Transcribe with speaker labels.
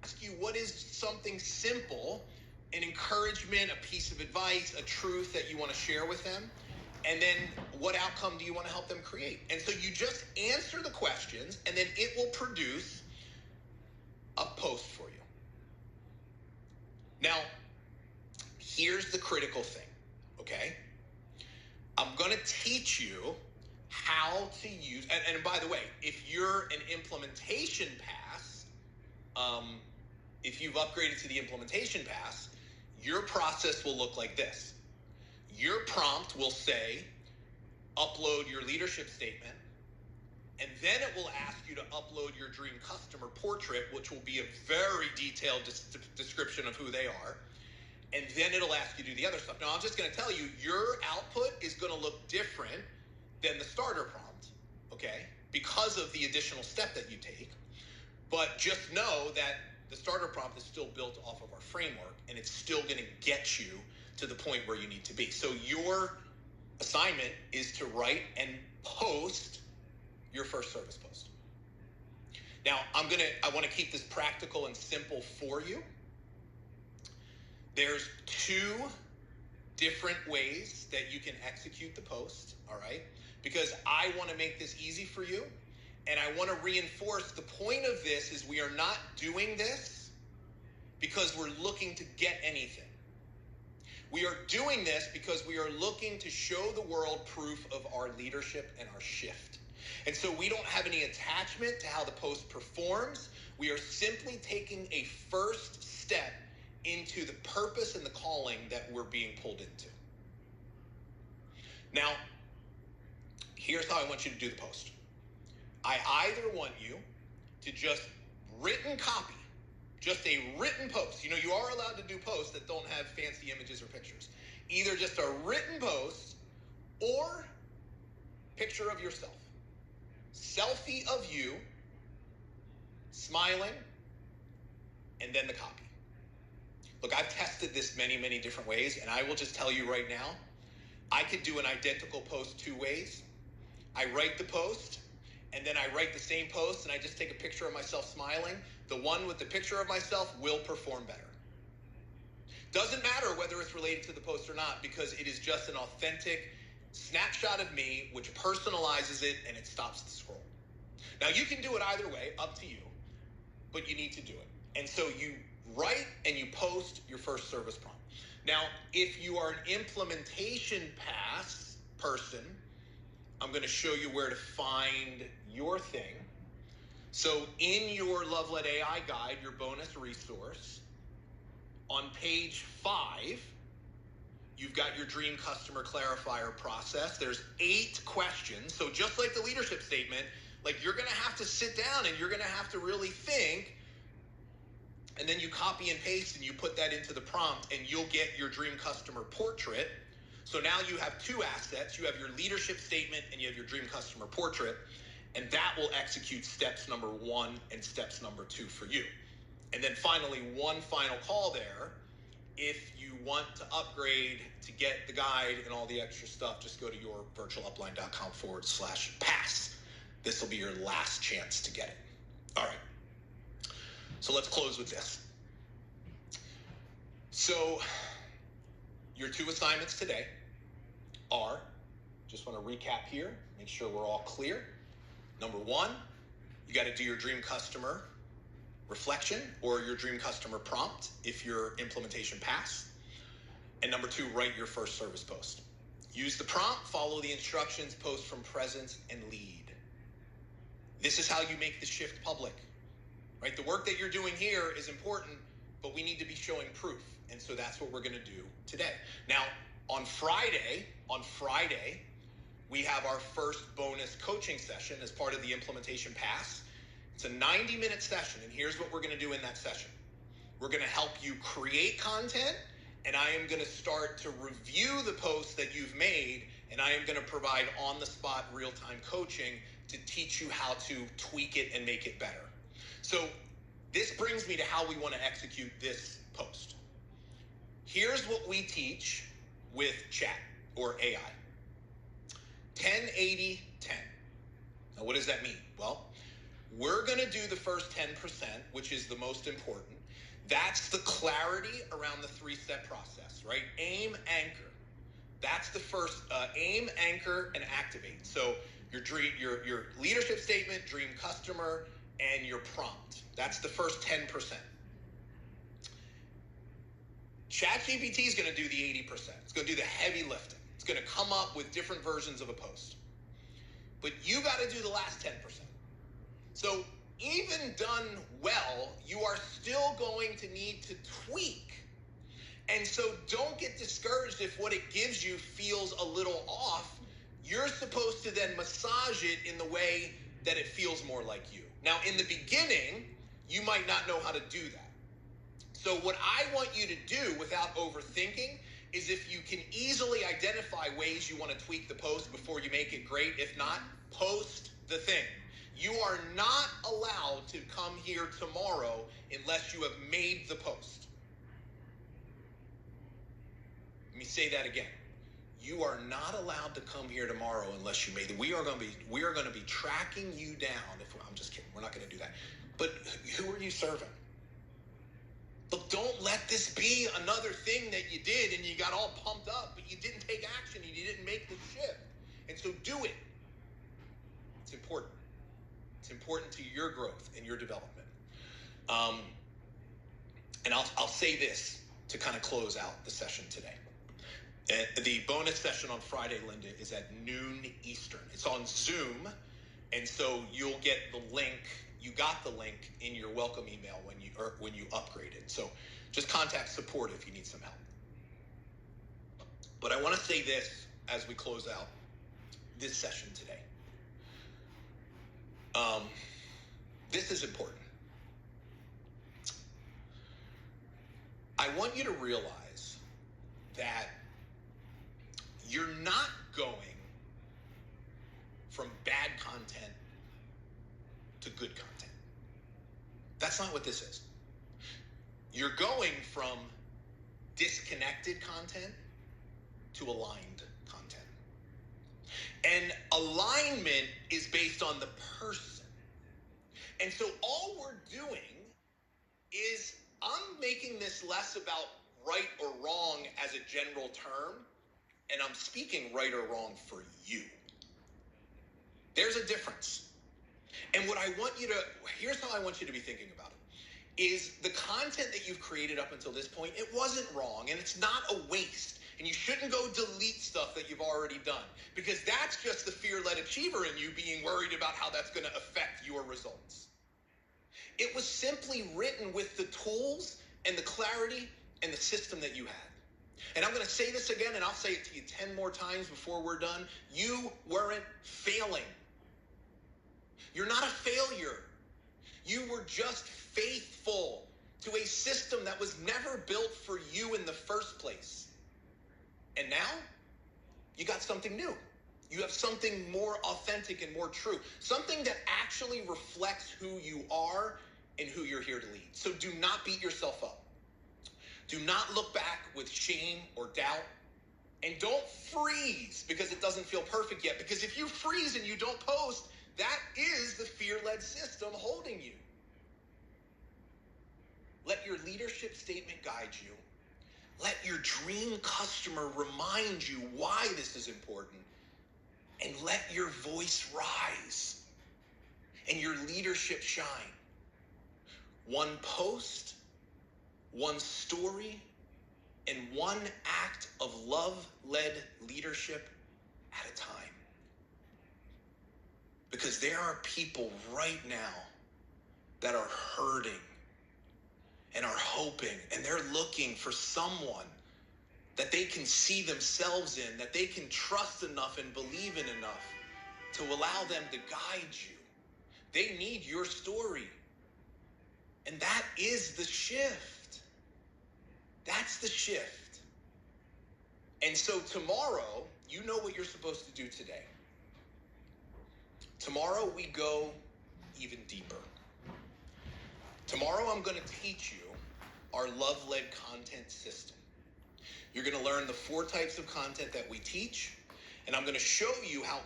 Speaker 1: ask you, what is something simple, an encouragement, a piece of advice, a truth that you want to share with them? And then what outcome do you want to help them create? And so you just answer the questions, and then it will produce a post for you. Now, here's the critical thing, okay? I'm going to teach you how to use, and by the way, if you're an implementation pass, if you've upgraded to the implementation pass, your process will look like this. Your prompt will say, upload your leadership statement, and then it will ask you to upload your dream customer portrait, which will be a very detailed description of who they are. And then it'll ask you to do the other stuff. Now, I'm just going to tell you, your output is going to look different than the starter prompt, okay? Because of the additional step that you take. But just know that the starter prompt is still built off of our framework, and it's still going to get you to the point where you need to be. So your assignment is to write and post your first service post. Now, I want to keep this practical and simple for you. There's 2 different ways that you can execute the post, all right? Because I want to make this easy for you, and I want to reinforce the point of this is we are not doing this because we're looking to get anything. We are doing this because we are looking to show the world proof of our leadership and our shift. And so we don't have any attachment to how the post performs. We are simply taking a first step into the purpose and the calling that we're being pulled into. Now, here's how I want you to do the post. I either want you to just written copy, just a written post. You know, you are allowed to do posts that don't have fancy images or pictures. Either just a written post or picture of yourself. Selfie of you, smiling, and then the copy. Look, I've tested this many, many different ways, and I will just tell you right now, I could do an identical post 2 ways. I write the post, and then I write the same post, and I just take a picture of myself smiling. The one with the picture of myself will perform better. Doesn't matter whether it's related to the post or not, because it is just an authentic snapshot of me, which personalizes it, and it stops the scroll. Now, you can do it either way, up to you, but you need to do it. And so you write and you post your first service prompt. Now, if you are an implementation pass person, I'm going to show you where to find your thing. So in your Lovelet AI guide, your bonus resource, on page 5, you've got your dream customer clarifier process. There's 8 questions. So just like the leadership statement, like you're going to have to sit down and you're going to have to really think. And then you copy and paste and you put that into the prompt and you'll get your dream customer portrait. So now you have 2 assets. You have your leadership statement and you have your dream customer portrait. And that will execute steps number 1 and steps number 2 for you. And then finally, one final call there. If you want to upgrade to get the guide and all the extra stuff, just go to yourvirtualupline.com/pass. This will be your last chance to get it. All right. So let's close with this. So your 2 assignments today are, just want to recap here, make sure we're all clear. Number 1, you got to do your dream customer reflection or your dream customer prompt if you're implementation pass. And number 2, write your first service post. Use the prompt, follow the instructions, post from presence, and lead. This is how you make the shift public. Right? The work that you're doing here is important, but we need to be showing proof. And so that's what we're going to do today. Now, on Friday, we have our first bonus coaching session as part of the implementation pass. It's a 90-minute session, and here's what we're going to do in that session. We're going to help you create content, and I am going to start to review the posts that you've made, and I am going to provide on-the-spot real-time coaching to teach you how to tweak it and make it better. So this brings me to how we want to execute this post. Here's what we teach with chat or AI. 10-80-10. Now, what does that mean? Well, We're going to do the first 10%, which is the most important. That's the clarity around the 3-step process, right? Aim, anchor. That's the first, aim, anchor, and activate. So your leadership statement, dream customer, and your prompt. That's the first 10%. ChatGPT is going to do the 80%. It's going to do the heavy lifting. It's going to come up with different versions of a post. But you got to do the last 10%. So even done well, you are still going to need to tweak. And so don't get discouraged if what it gives you feels a little off. You're supposed to then massage it in the way that it feels more like you. Now, in the beginning, you might not know how to do that. So what I want you to do without overthinking is, if you can easily identify ways you want to tweak the post before you make it great, if not, post the thing. You are not allowed to come here tomorrow unless you have made the post. Let me say that again. You are not allowed to come here tomorrow unless you made it. We are going to be tracking you down. I'm just kidding. We're not going to do that. But who are you serving? Look, don't let this be another thing that you did and you got all pumped up, but you didn't take action and you didn't make the shift. And so do it. It's important. It's important to your growth and your development. And I'll say this to kind of close out the session today. The bonus session on Friday, Linda, is at noon Eastern. It's on Zoom, and so you'll get the link. You got the link in your welcome email when you upgraded. So just contact support if you need some help. But I want to say this as we close out this session today. This is important. I want you to realize that you're not going from bad content to good content. That's not what this is. You're going from disconnected content to aligned content. And alignment is based on the person. And so all we're doing is, I'm making this less about right or wrong as a general term, and I'm speaking right or wrong for you. There's a difference. And here's how I want you to be thinking about it, is the content that you've created up until this point, it wasn't wrong, and it's not a waste. And you shouldn't go delete stuff that you've already done, because that's just the fear-led achiever in you being worried about how that's going to affect your results. It was simply written with the tools and the clarity and the system that you had. And I'm going to say this again, and I'll say it to you 10 more times before we're done. You weren't failing. You're not a failure. You were just faithful to a system that was never built for you in the first place. And now, you got something new. You have something more authentic and more true. Something that actually reflects who you are and who you're here to lead. So do not beat yourself up. Do not look back with shame or doubt. And don't freeze because it doesn't feel perfect yet. Because if you freeze and you don't post, that is the fear-led system holding you. Let your leadership statement guide you. Let your dream customer remind you why this is important. And let your voice rise and your leadership shine. One post, one story, and one act of love-led leadership at a time. Because there are people right now that are hurting and are hoping, and they're looking for someone that they can see themselves in, that they can trust enough and believe in enough to allow them to guide you. They need your story. And that is the shift. That's the shift. And so tomorrow, you know what you're supposed to do today. Tomorrow we go even deeper. Tomorrow I'm going to teach you our love-led content system. You're going to learn the 4 types of content that we teach, and I'm going to show you how